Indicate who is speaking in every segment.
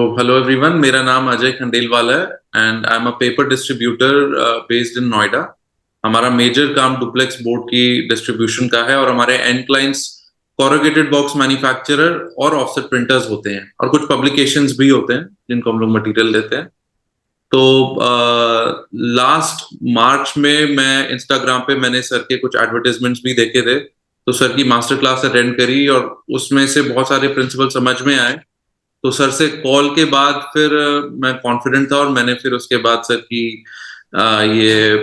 Speaker 1: तो hello everyone, मेरा नाम अजय खंडेलवाल है and I am a paper distributor based in Noida. हमारा मेजर काम डुप्लेक्स बोर्ड की डिस्ट्रीब्यूशन का है और हमारे and clients corrugated box manufacturer और ऑफसेट प्रिंटर्स होते हैं और कुछ पब्लिकेशंस भी होते हैं जिनको हम लोग मटेरियल देते हैं। तो लास्ट मार्च में मैं इंस्टाग्राम पे मैंने सर के कुछ एडवर्टाइजमेंट्स भी देखे थे, तो सर की मास्टर क्लास अटेंड करी और उसमें से बहुत सारे प्रिंसिपल समझ में आए। तो सर से कॉल के बाद फिर मैं कॉन्फिडेंट था और मैंने फिर उसके बाद सर की ये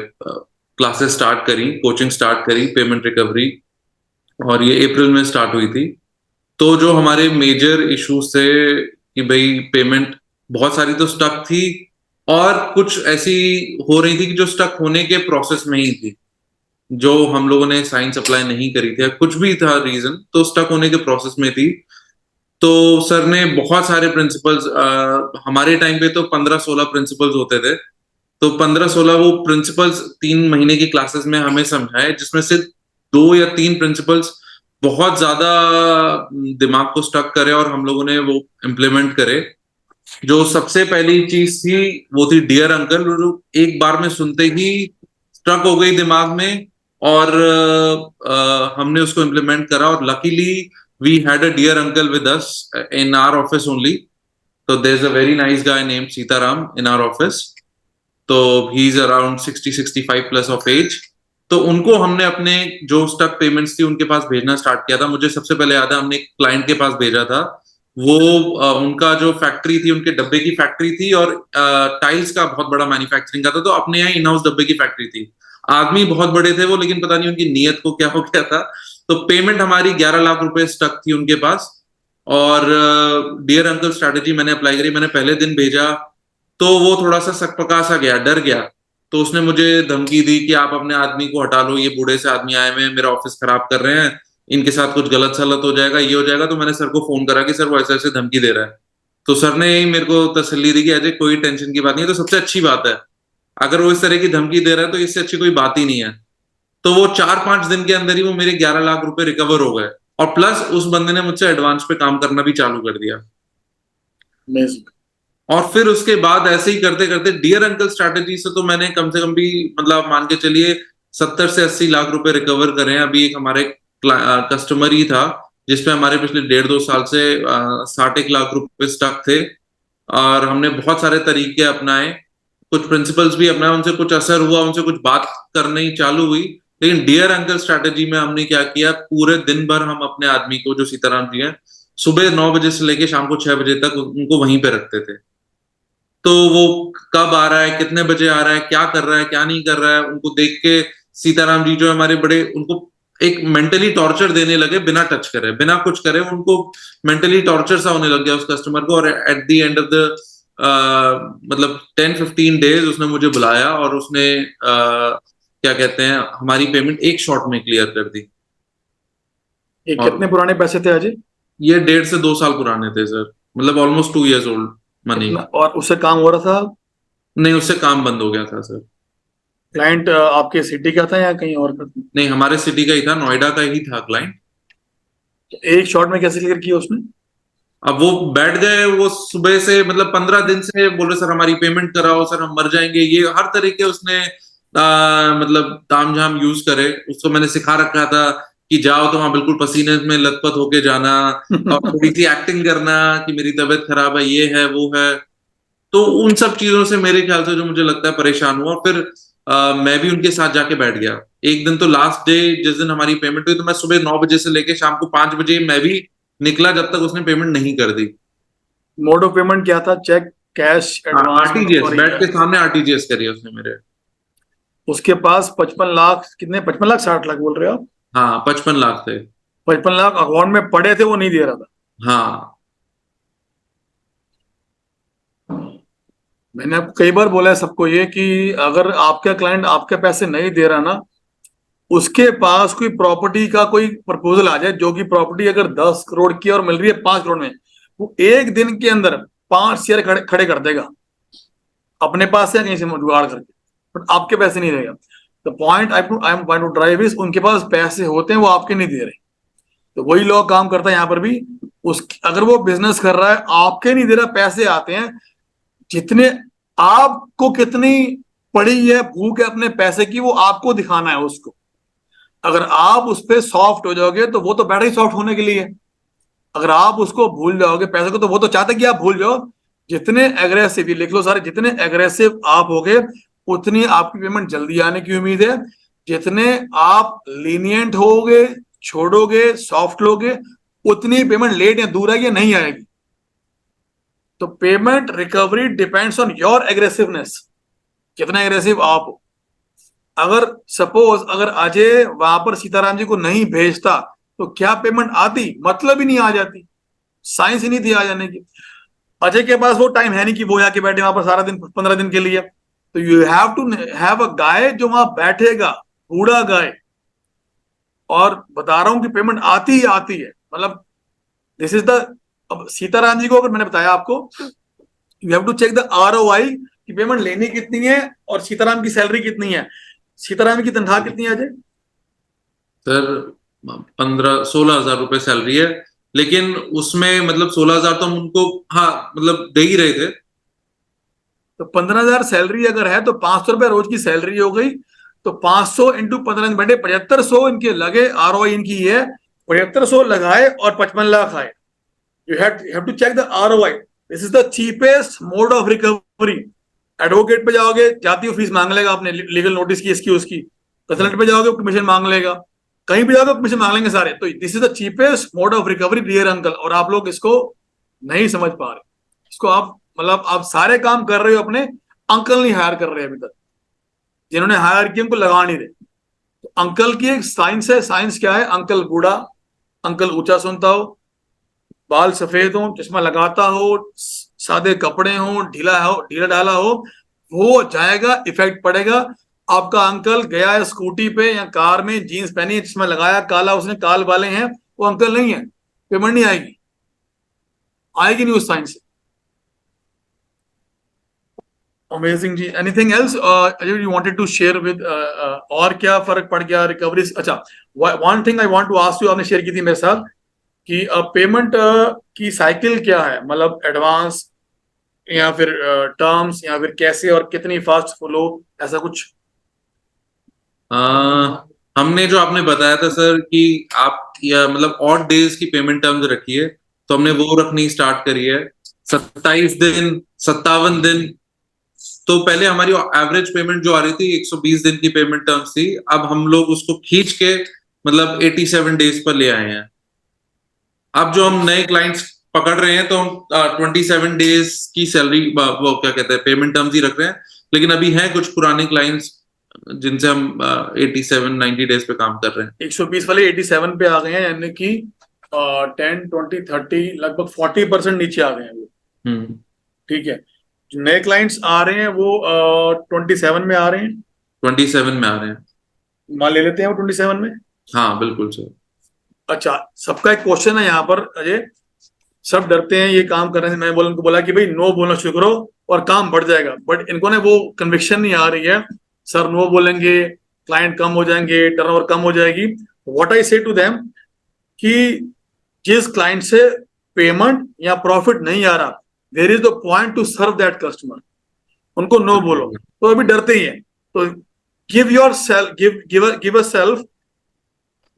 Speaker 1: क्लासेस स्टार्ट करी, कोचिंग स्टार्ट करी पेमेंट रिकवरी, और ये अप्रैल में स्टार्ट हुई थी। तो जो हमारे मेजर इश्यूज थे कि भाई पेमेंट बहुत सारी तो स्टक थी और कुछ ऐसी हो रही थी कि जो स्टक होने के प्रोसेस में ही थी, जो हम लोगों ने साइन सप्लाई नहीं करी थी, कुछ भी था रीजन, तो स्टक होने के प्रोसेस में थी। तो सर ने बहुत सारे प्रिंसिपल्स, हमारे टाइम पे तो 15-16 प्रिंसिपल्स होते थे, तो 15-16 वो प्रिंसिपल्स 3 महीने की क्लासेस में हमें समझाए, जिसमें से 2 या 3 प्रिंसिपल्स बहुत ज्यादा दिमाग को स्टक करे और हम लोगों ने वो इम्प्लीमेंट करे। जो सबसे पहली चीज थी वो थी डियर अंकल, जो एक बार में सुनते ही स्ट्रक हो गई दिमाग में, और हमने उसको इम्प्लीमेंट करा और luckily we had a dear uncle with us in our office only. So there's a very nice guy named Sitaram in our office. तो he's around 60-65 plus of age. तो उनको हमने अपने जो स्टक पेमेंट्स थी उनके पास भेजना स्टार्ट किया था। मुझे सबसे पहले याद है हमने एक क्लाइंट के पास भेजा था। वो उनका जो फैक्ट्री थी, उनके डब्बे की फैक्ट्री थी और टाइल्स का बहुत बड़ा मैन्युफैक्चरिंग का था, तो अपने यहाँ इन हाउस डब्बे की फैक्ट्री थी। आदमी बहुत बड़े थे वो, लेकिन पता नहीं उनकी नीयत को क्या हो गया था। तो पेमेंट हमारी 11 लाख रुपए स्टक थी उनके पास, और डियर अंकल स्ट्रैटेजी मैंने अप्लाई करी। मैंने पहले दिन भेजा तो वो थोड़ा सा सकपका सा गया, डर गया। तो उसने मुझे धमकी दी कि आप अपने आदमी को हटा लो, ये बूढ़े से आदमी आए हुए हैं, मेरा ऑफिस खराब कर रहे हैं, इनके साथ कुछ गलत सलत हो जाएगा, ये हो जाएगा। तो मैंने सर को फोन करा कि सर वो ऐसे ऐसे धमकी दे रहा है। तो सर ने मेरे को तसल्ली दी कि अजय कोई टेंशन की बात नहीं है। तो सबसे अच्छी बात है, अगर वो इस तरह की धमकी दे रहा है तो इससे अच्छी कोई बात ही नहीं है। तो वो 4-5 दिन के अंदर ही वो मेरे 11 लाख रुपए रिकवर हो गए, और प्लस उस बंदे ने मुझसे एडवांस पे काम करना भी चालू कर दिया।
Speaker 2: Amazing.
Speaker 1: और फिर उसके बाद ऐसे ही करते करते डियर अंकल स्ट्रैटेजी से तो मैंने कम से कम भी, मतलब मान के चलिए 70 से 80 लाख रुपए रिकवर करे हैं। अभी एक हमारे कस्टमर ही था जिसपे हमारे पिछले 1.5-2 साल से 60 लाख रुपए स्टक थे, और हमने बहुत सारे तरीके अपनाए, कुछ प्रिंसिपल्स भी अपनाए, उनसे कुछ असर हुआ, उनसे कुछ बात करनी चालू हुई। लेकिन डियर अंकल स्ट्रैटेजी में हमने क्या किया, पूरे दिन भर हम अपने आदमी को, जो सीताराम जी हैं, सुबह 9 बजे से लेके शाम को 6 बजे तक उनको वहीं पे रखते थे। तो वो कब आ रहा है, कितने बजे आ रहा है, क्या कर रहा है, क्या नहीं कर रहा है, उनको देख के सीताराम जी जो हमारे बड़े, उनको एक मेंटली टॉर्चर देने लगे, बिना टच करे, बिना कुछ करे, उनको मेंटली टॉर्चर सा होने लग गया उस कस्टमर को। और at the end of the मतलब 10-15 डेज उसने मुझे बुलाया और उसने क्या कहते हैं, हमारी पेमेंट एक शॉट में क्लियर कर दी।
Speaker 2: ये
Speaker 1: और
Speaker 2: कितने पुराने पैसे थे अजय?
Speaker 1: ये 1.5 से 2 साल पुराने थे सर, मतलब ऑलमोस्ट 2 years ओल्ड मनी।
Speaker 2: कितना और उससे काम हो रहा था?
Speaker 1: नहीं, उससे काम बंद हो गया था सर।
Speaker 2: क्लाइंट आपके सिटी का था या कहीं और का था?
Speaker 1: नहीं, हमारे सिटी का ही था, नोएडा का ही था क्लाइंट।
Speaker 2: तो एक शॉट में कैसे क्लियर किया उसने?
Speaker 1: अब वो बैठ गए, वो सुबह से मतलब 15 दिन से बोल रहे सर हमारी पेमेंट कराओ, सर हम मर जाएंगे, ये हर तरीके उसने मतलब तामझाम यूज करे। उसको मैंने सिखा रखा था कि जाओ तो वहां बिल्कुल पसीने में लथपथ होके जाना, और थोड़ी सी एक्टिंग करना कि मेरी तबीयत खराब है, ये है वो है। तो उन सब चीजों से मेरे ख्याल से जो मुझे लगता है परेशान हुआ, और फिर मैं भी उनके साथ जाके बैठ गया। एक दिन तो लास्ट डे जिस दिन हमारी पेमेंट हुई, तो मैं सुबह 9 बजे से लेके शाम को 5 बजे मैं भी निकला, जब तक उसने पेमेंट नहीं कर दी।
Speaker 2: मोड ऑफ पेमेंट क्या था? चेक, कैश, एडवांस में
Speaker 1: आरटीजीएस,
Speaker 2: और
Speaker 1: बैठ के
Speaker 2: ईएमआई?
Speaker 1: सामने आरटीजीएस करी उसने मेरे।
Speaker 2: उसके पास 55 लाख, कितने, 55 लाख 60 लाख बोल रहे हो आप?
Speaker 1: हाँ, 55 लाख थे।
Speaker 2: 55 लाख अकाउंट में पड़े थे, वो नहीं दे रहा था।
Speaker 1: हाँ।
Speaker 2: मैंने आपको कई बार बोला है सबको ये कि अगर आपका क्लाइंट आपके पैसे नहीं दे रहा ना, उसके पास कोई प्रॉपर्टी का कोई प्रपोजल आ जाए, जो कि प्रॉपर्टी अगर 10 करोड़ की है और मिल रही है 5 करोड़ में, वो एक दिन के अंदर 5 शेयर खड़े कर देगा अपने पास से या कहीं से जुगाड़ करके, बट आपके पैसे नहीं रहेगा। The point I am trying to drive is, उनके पास पैसे होते हैं, वो आपके नहीं दे रहे। तो वही लॉ काम करता है यहाँ पर भी। उस अगर वो बिजनेस कर रहा है, आपके नहीं दे रहा, पैसे आते हैं, जितने आपको कितनी पड़ी है भूख है अपने पैसे की, वो आपको दिखाना है उसको। अगर आप उस पर सॉफ्ट हो जाओगे तो वो तो बैठा ही सॉफ्ट होने के लिए है। अगर आप उसको भूल जाओगे पैसे को, तो वो तो चाहता है कि आप भूल जाओ। जितने एग्रेसिव, ये लिख लो सारे, जितने एग्रेसिव आप होगे उतनी आपकी पेमेंट जल्दी आने की उम्मीद है। जितने आप लीनियंट होगे, छोड़ोगे, सॉफ्ट लोगे, उतनी पेमेंट लेट या दूर आएगी या नहीं आएगी। तो payment recovery depends on your aggressiveness, कितना एग्रेसिव आप हो। अगर सपोज अगर अजय वहां पर सीताराम जी को नहीं भेजता तो क्या पेमेंट आती? मतलब ही नहीं आ जाती, साइंस ही नहीं थी आ जाने की। अजय के पास वो टाइम है नहीं कि वो आके बैठे वहां पर सारा दिन 15 दिन के लिए। तो you have to have a guy जो वहां बैठेगा, बूढ़ा गाय। और बता रहा हूं कि पेमेंट आती ही आती है, मतलब दिस इज द। अब सीताराम जी को अगर मैंने बताया आपको, you have to check the ROI की पेमेंट लेनी कितनी है और सीताराम की सैलरी कितनी है। सीताराम की तनख्वाह कितनी है अजय?
Speaker 1: सर 15-16 हजार रुपए सैलरी है, लेकिन उसमें मतलब 16 हजार तो हम उनको हाँ मतलब दे ही रहे थे।
Speaker 2: तो 15,000 सैलरी अगर है तो 500 रुपए रोज की सैलरी हो गई। तो 500 इंटू 15 बटे 7500 इनके लगे, ROI इनकी है 7500 लगाए और 55 लाख आए। You have to check the ROI। This is the cheapest mode of recovery. Advocate पे जाओगे, जाती हो फीस मांग लेगा, आपने लीगल नोटिस की, इसकी उसकी। कंसल्टेंट पे जाओगे, कमीशन मांग लेगा। कहीं भी जाओगे कमीशन मांग लेंगे सारे। तो this is the cheapest mode of recovery dear uncle, और आप लोग इसको नहीं समझ पा रहे। इसको आप मतलब आप सारे काम कर रहे हो अपने, अंकल नहीं हायर कर रहे अभी तक। जिन्होंने हायर किया उनको लगा नहीं रहे। तो अंकल की एक साइंस है। साइंस क्या है? अंकल बूढ़ा, अंकल ऊंचा सुनता हो, बाल सफेद हो, चश्मा लगाता हो, सादे कपड़े हो, ढीला ढाला हो, वो जाएगा, इफेक्ट पड़ेगा। आपका अंकल गया है स्कूटी पे या कार में, जीन्स पहनी, चश्मा लगाया, काला, उसने काल वाले हैं, वो अंकल नहीं है, पेमेंट नहीं आएगी, आएगी नहीं उस साइंस से। Amazing ji. Anything else you wanted to share with? और क्या फर्क पड़ गया रिकवरी? अच्छा, one thing I want to ask you, आपने शेयर की थी मेरे साथ कि पेमेंट की साइकिल क्या है, मतलब एडवांस या फिर टर्म्स या फिर कैसे और कितनी फास्ट फ्लो, ऐसा कुछ?
Speaker 1: आ, हमने जो आपने बताया था सर कि आप या मतलब ऑड डेज की पेमेंट टर्म्स रखी है, तो हमने वो रखनी स्टार्ट करी है। 27 दिन, 57 दिन। तो पहले हमारी एवरेज पेमेंट जो आ रही थी 120 दिन की पेमेंट टर्म्स थी, अब हम लोग उसको खींच के मतलब 87 डेज पर ले आए हैं। अब जो हम नए क्लाइंट्स पकड़ रहे हैं तो हम 27 डेज की सैलरी वो क्या कहते हैं पेमेंट टर्म्स ही रख रहे हैं। लेकिन अभी हैं कुछ पुराने क्लाइंट्स जिनसे हम 87-90 डेज पे काम कर रहे हैं।
Speaker 2: 120 वाले 87 पे आ गए हैं, यानी कि 10, 20, 30 लगभग 40% नीचे आ गए हैं वो।
Speaker 1: हम्म।
Speaker 2: ठीक है। जो नए क्लाइंट्स आ रहे हैं वो 27 में आ रहे हैं।
Speaker 1: 27 में आ रहे हैं।
Speaker 2: मान ले लेते हैं वो 27 में।
Speaker 1: हाँ बिल्कुल सर।
Speaker 2: अच्छा, सबका एक क्वेश्चन है यहाँ पर अजय। सब डरते हैं ये काम करने से। मैंने बोला, उनको बोला कि भाई नो बोलना शुरू करो और काम बढ़ जाएगा, बट इनको ने वो कन्विक्शन नहीं आ रही है। सर नो बोलेंगे क्लाइंट कम हो जाएंगे, टर्नओवर कम हो जाएगी। व्हाट आई से टू देम कि जिस क्लाइंट से पेमेंट या प्रॉफिट नहीं आ रहा, there is the point to serve that customer. उनको नो बोलो। तो अभी डरते ही हैं। तो give yourself, give a self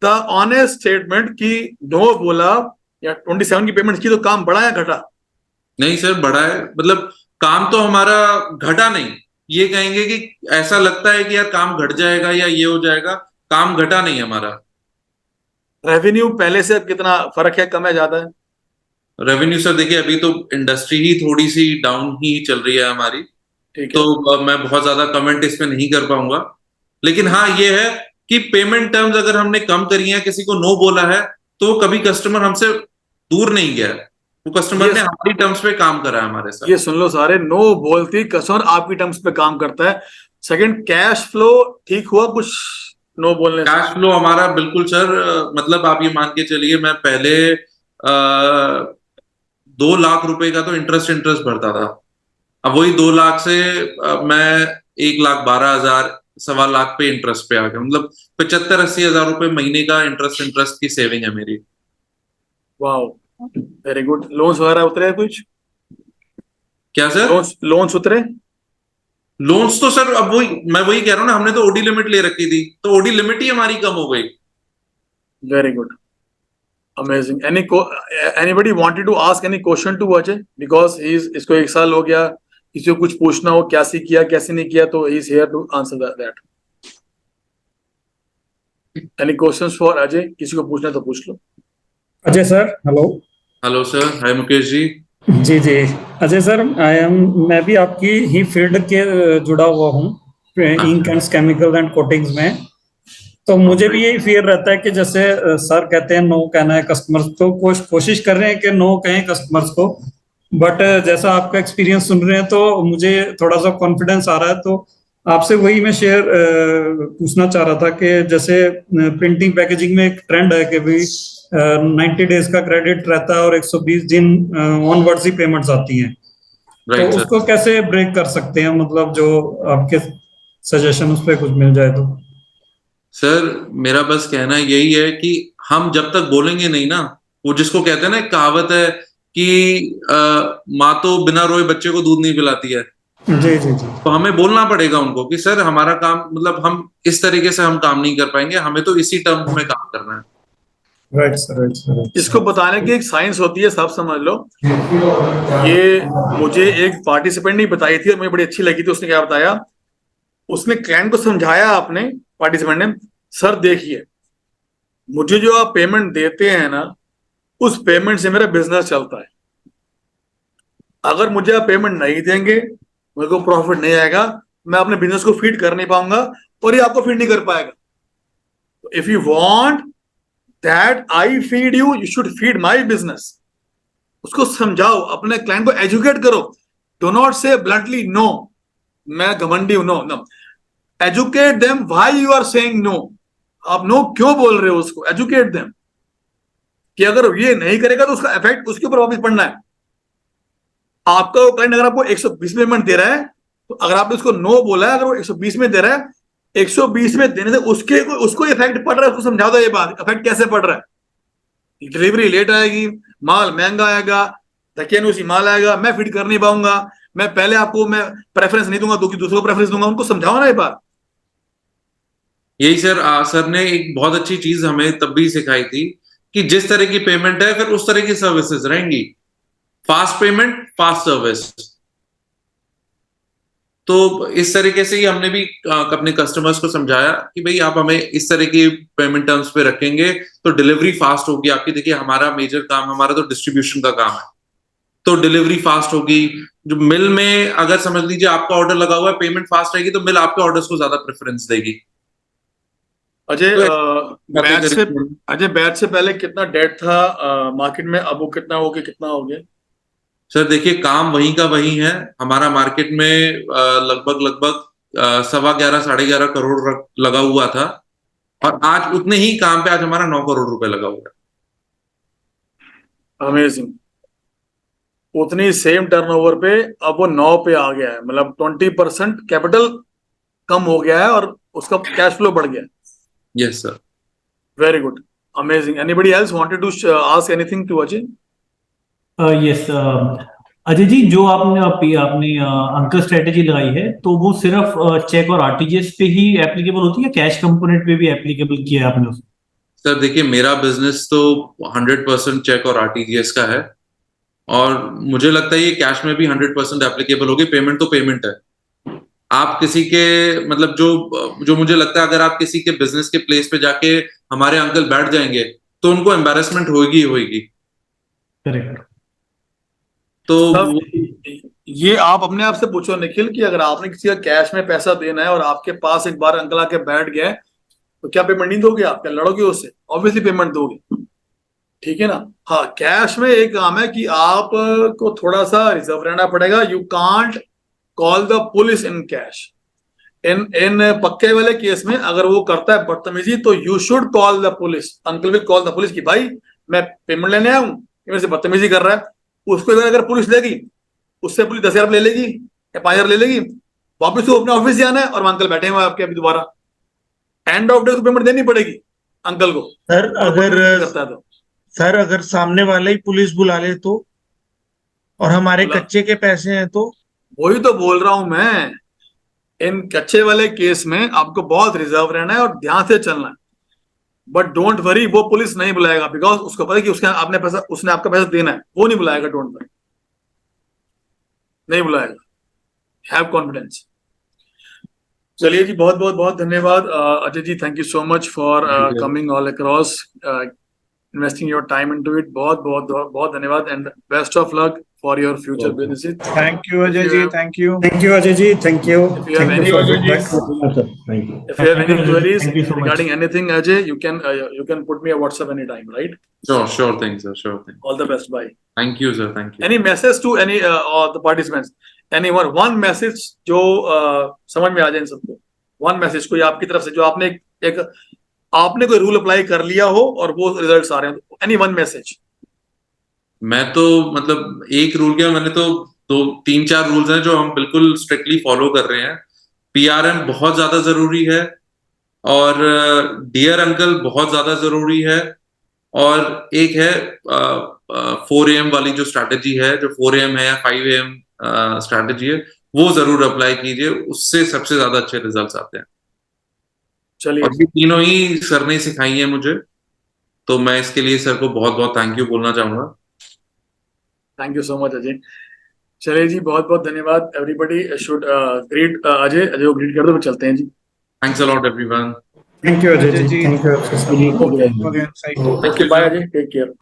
Speaker 2: the honest statement कि नो बोला या 27 की पेमेंट की तो काम बढ़ा या घटा?
Speaker 1: नहीं सर, बढ़ा है। मतलब काम तो हमारा घटा नहीं, ये कहेंगे कि ऐसा लगता है कि यार काम घट जाएगा या ये हो जाएगा, काम घटा नहीं हमारा।
Speaker 2: रेवेन्यू पहले से कितना फर्क है, कम है, ज्यादा है?
Speaker 1: रेवेन्यू सर देखिए, अभी तो इंडस्ट्री ही थोड़ी सी डाउन ही चल रही है हमारी,
Speaker 2: ठीक
Speaker 1: तो
Speaker 2: है।
Speaker 1: मैं बहुत ज्यादा कमेंट इस पे नहीं कर पाऊंगा। लेकिन हाँ ये है कि पेमेंट टर्म्स अगर हमने कम करी है, किसी को नो बोला है, तो कभी कस्टमर हमसे दूर नहीं गया है। वो कस्टमर
Speaker 2: ये
Speaker 1: ने हमारी टर्म्स पे काम करा है हमारे साथ।
Speaker 2: ये सुन लो सारे, नो बोलती कस्टमर आपकी टर्म्स पे काम करता है। सेकंड, कैश फ्लो ठीक हुआ कुछ नो बोलने से?
Speaker 1: कैश फ्लो हमारा बिल्कुल सर, मतलब आप ये मान के चलिए, मैं पहले 2 लाख रुपए का तो इंटरेस्ट इंटरेस्ट भरता था। अब वही 2 लाख से मैं 1,12,000, 1.25 लाख पे इंटरेस्ट पे आ गया। मतलब 75-80 हजार रुपए महीने का इंटरेस्ट इंटरेस्ट की सेविंग है मेरी।
Speaker 2: Wow, very good. लोन्स वगैरह उतरे हैं कुछ?
Speaker 1: क्या सर?
Speaker 2: लोन्स उतरे?
Speaker 1: लोन्स तो सर अब वही मैं वही कह रहा हूँ ना, हमने तो ओडी लिमिट ले रखी थी, तो ओडी लिमिट ही हमारी कम हो गई।
Speaker 2: Very good, amazing. Anybody wanted to ask any question to Ajay, because he is, इसको 1 साल हो गया, किसी को कुछ पूछना हो कैसे किया कैसे नहीं किया, तो he is here to answer that. Any questions for Ajay? किसी को पूछना है तो पूछ लो।
Speaker 3: Ajay sir, hello.
Speaker 1: Hello sir, hi Mukesh ji.
Speaker 3: जी जी। अजय सर, मैं भी आपकी ही फील्ड के जुड़ा हुआ हूँ, इंक
Speaker 1: अच्छा।
Speaker 3: एंड केमिकल एंड कोटिंग्स में। तो मुझे भी यही फील रहता है कि जैसे सर कहते हैं नो कहना है कस्टमर्स, तो कोशिश कर रहे हैं कि नो कहें कस्टमर्स को। बट जैसा आपका एक्सपीरियंस सुन रहे हैं तो मुझे थोड़ा सा कॉन्फिडेंस आ रहा है। तो आपसे वही मैं शेयर पूछना चाह रहा था कि जैसे प्रिंटिंग पैकेजिंग में एक ट्रेंड है कि भाई 90 डेज का क्रेडिट रहता है और 120 दिन ऑनवर्ड्स ही पेमेंट्स आती हैं। तो
Speaker 1: राइट सर।
Speaker 3: उसको कैसे ब्रेक कर सकते हैं, मतलब जो आपके सजेशन उस पर कुछ मिल जाए तो।
Speaker 1: सर मेरा बस कहना यही है कि हम जब तक बोलेंगे नहीं ना, वो जिसको कहते हैं ना, एक कहावत है कि माँ तो बिना रोए बच्चे को दूध नहीं पिलाती है।
Speaker 3: जी जी जी।
Speaker 1: तो हमें बोलना पड़ेगा उनको कि सर हमारा काम, मतलब हम इस तरीके से हम काम नहीं कर पाएंगे, हमें तो इसी टर्म्स में काम करना है।
Speaker 3: Right sir, right sir, right
Speaker 2: इसको
Speaker 3: सर।
Speaker 2: बताने की एक साइंस होती है, सब समझ लो। ये मुझे एक पार्टिसिपेंट ने बताई थी और मुझे बड़ी अच्छी लगी थी। उसने क्या बताया, उसने क्लाइंट को समझाया, अपने पार्टिसिपेंट ने, सर देखिए, मुझे जो आप पेमेंट देते हैं ना, उस पेमेंट से मेरा बिजनेस चलता है। अगर मुझे आप पेमेंट नहीं देंगे, मेरे को प्रॉफिट नहीं आएगा, मैं अपने बिजनेस को फीड कर नहीं पाऊंगा और ये आपको फीड नहीं कर पाएगा। If you want that I feed you, you should feed my business. उसको समझाओ, अपने क्लाइंट को एजुकेट करो। Do not say bluntly no, मैं घमंडी हूं, no no. Educate them why you are saying no. आप नो क्यों बोल रहे हो, उसको एजुकेट देम कि अगर ये नहीं करेगा तो उसका इफेक्ट उसके ऊपर वापस पड़ना है। आपका वो क्लाइंट अगर आपको 120 पेमेंट दे रहा है, तो अगर आपने उसको नो बोला है, अगर वो 120 में दे रहा है, 120 में देने से उसके उसको इफेक्ट पड़ रहा है, उसको समझा दो ये बात, इफेक्ट कैसे पड़ रहा है। डिलीवरी लेट आएगी, माल महंगा आएगा, धकियानुसी माल आएगा, मैं फिट कर नहीं पाऊंगा, मैं पहले आपको मैं प्रेफरेंस नहीं दूंगा, दूसरों को प्रेफरेंस दूंगा। उनको समझाओ ना ये बात।
Speaker 1: यही सर, सर ने एक बहुत अच्छी चीज हमें तब भी सिखाई थी कि जिस तरह की पेमेंट है, फिर उस तरह की सर्विसेज रहेंगी। Fast payment, fast service. तो इस तरीके से ही हमने भी अपने कस्टमर्स को समझाया कि भाई आप हमें इस तरह की पेमेंट टर्म्स पे रखेंगे तो डिलीवरी फास्ट होगी आपकी। देखिए हमारा मेजर काम, हमारा तो डिस्ट्रीब्यूशन का काम है, तो डिलीवरी फास्ट होगी। जो मिल में अगर समझ लीजिए आपका ऑर्डर लगा हुआ है, पेमेंट फास्ट रहेगी, तो मिल आपके ऑर्डर्स को ज्यादा प्रेफरेंस देगी।
Speaker 2: अजय,
Speaker 1: तो बातें
Speaker 2: बैच से
Speaker 1: करेंगे।
Speaker 2: अजय बैच से पहले कितना डेट था मार्केट में, अब वो कितना हो गया, कितना हो गया?
Speaker 1: सर देखिए, काम वहीं का वहीं है। हमारा मार्केट में लगभग लगभग 11.25 11.5 करोड़ लगा हुआ था, और आज उतने ही काम पे आज हमारा 9 करोड़ रुपए लगा हुआ है।
Speaker 2: अमेजिंग। उतनी सेम टर्नओवर पे अब वो 9 पे आ गया है, मतलब 20% कैपिटल कम हो गया है और उसका कैश फ्लो बढ़ गया है।
Speaker 1: Yes sir.
Speaker 2: Very good, amazing. Anybody else wanted to ask anything to Ajay?
Speaker 4: Yes Ajay ji, जो आपने आपने अंकल स्ट्रेटेजी लगाई है, तो वो सिर्फ चेक और आरटीजीएस पे ही एप्लीकेबल होती है, कैश कंपोनेंट पे भी एप्लीकेबल किया है आपने उसको?
Speaker 1: सर देखिए, मेरा बिजनेस तो 100% चेक और आरटीजीएस का है, और मुझे लगता है ये कैश में भी 100% एप्लीकेबल होगी। पेमेंट तो पेमेंट है। आप किसी के, मतलब जो जो मुझे लगता है, अगर आप किसी के बिजनेस के प्लेस पे जाके हमारे अंकल बैठ जाएंगे तो उनको एम्बेरसमेंट होगी ही होगी।
Speaker 4: करेक्ट।
Speaker 1: तो
Speaker 2: सब ये आप अपने आप से पूछो निखिल, कि अगर आपने किसी का कैश में पैसा देना है और आपके पास एक बार अंकल आके बैठ गए, तो क्या पेमेंट नहीं दोगे? आप क्या लड़ोगे उससे? ऑब्वियसली पेमेंट दोगे, ठीक है ना। हाँ, कैश में एक काम है कि आप को थोड़ा सा रिजर्व रहना पड़ेगा। You can't call the police in cash. इन इन पक्के वाले केस में अगर वो करता है बदतमीजी, तो you should call the police. Uncle भी कॉल द पुलिस कि भाई मैं पेमेंट लेने आया हूँ, ये मेरे से बदतमीजी कर रहा है। उसको अगर पुलिस लेगी, उससे पुलिस 10,000 ले लेगी या 5,000 ले लेगी। वापस वो अपने ऑफिस जाना है और अंकल बैठे हुए आपके अभी दोबारा। एंड ऑफ डे को पेमेंट देनी पड़ेगी अंकल को,
Speaker 5: सर
Speaker 2: अगर
Speaker 5: अगर
Speaker 2: करता है तो।
Speaker 5: सर अगर सामने वाला ही पुलिस बुला ले तो, और हमारे
Speaker 2: बुला-
Speaker 5: कच्चे के पैसे हैं तो?
Speaker 2: वही तो बोल रहा हूं मैं, इन कच्चे वाले केस में आपको बहुत रिजर्व रहना है और ध्यान से चलना है। बट डोंट वरी, वो पुलिस नहीं बुलाएगा, बिकॉज उसको पता है कि उसने आपका पैसा देना है, वो नहीं बुलाएगा। डोंट वरी, नहीं बुलाएगा, हैव कॉन्फिडेंस। चलिए जी, बहुत बहुत बहुत धन्यवाद Ajay ji, thank you so much for
Speaker 1: Thank you.
Speaker 2: Coming all across, investing your time into it. बहुत बहुत बहुत धन्यवाद and best of luck for your future businesses.
Speaker 5: Thank you Ajay ji, thank you.
Speaker 3: Thank you, Ajay ji. Thank you.
Speaker 2: If you have
Speaker 3: Thank
Speaker 2: any
Speaker 3: you for
Speaker 2: queries,
Speaker 3: feedback.
Speaker 4: Thank you.
Speaker 2: if you have any queries
Speaker 4: Thank you so much.
Speaker 2: regarding anything, Ajay, you can put me a WhatsApp anytime, right?
Speaker 1: Sure thing, sir. Sure thing.
Speaker 2: All the best. Bye.
Speaker 1: Thank you, sir. Thank you.
Speaker 2: Any message to any the participants? Anyone? One message जो समझ में आ जाए इन सबको। One message कोई आपकी तरफ से, जो आपने कोई रूल अप्लाई कर लिया हो और वो रिजल्ट्स आ रहे हो। Any one message?
Speaker 1: मैं तो मतलब एक रूल क्या, मैंने तो 2-3-4 रूल्स हैं जो हम बिल्कुल स्ट्रिक्टली फॉलो कर रहे हैं। PRM बहुत ज्यादा जरूरी है, और डियर अंकल बहुत ज्यादा जरूरी है, और एक है 4 AM वाली जो स्ट्रैटेजी है, जो 4 AM है या 5 AM स्ट्रैटेजी है, वो जरूर अप्लाई कीजिए, उससे सबसे ज्यादा अच्छे रिजल्ट्स आते हैं।
Speaker 2: चलिए,
Speaker 1: और ये तीनों ही सर ने सिखाई है मुझे, तो मैं इसके लिए सर को बहुत बहुत थैंक यू बोलना चाहूंगा।
Speaker 2: Thank you so much Ajay. चलिए जी, बहुत बहुत धन्यवाद। एवरीबडी शुड ग्रीट अजय को ग्रीट कर दो, फिर चलते हैं जी।
Speaker 1: Thanks a lot everyone.
Speaker 3: Thank you, Ajay
Speaker 5: Ajay
Speaker 3: ji.
Speaker 5: ji.
Speaker 3: Thank you.
Speaker 5: Okay, thank you.
Speaker 2: Okay, bye Ajay, take care.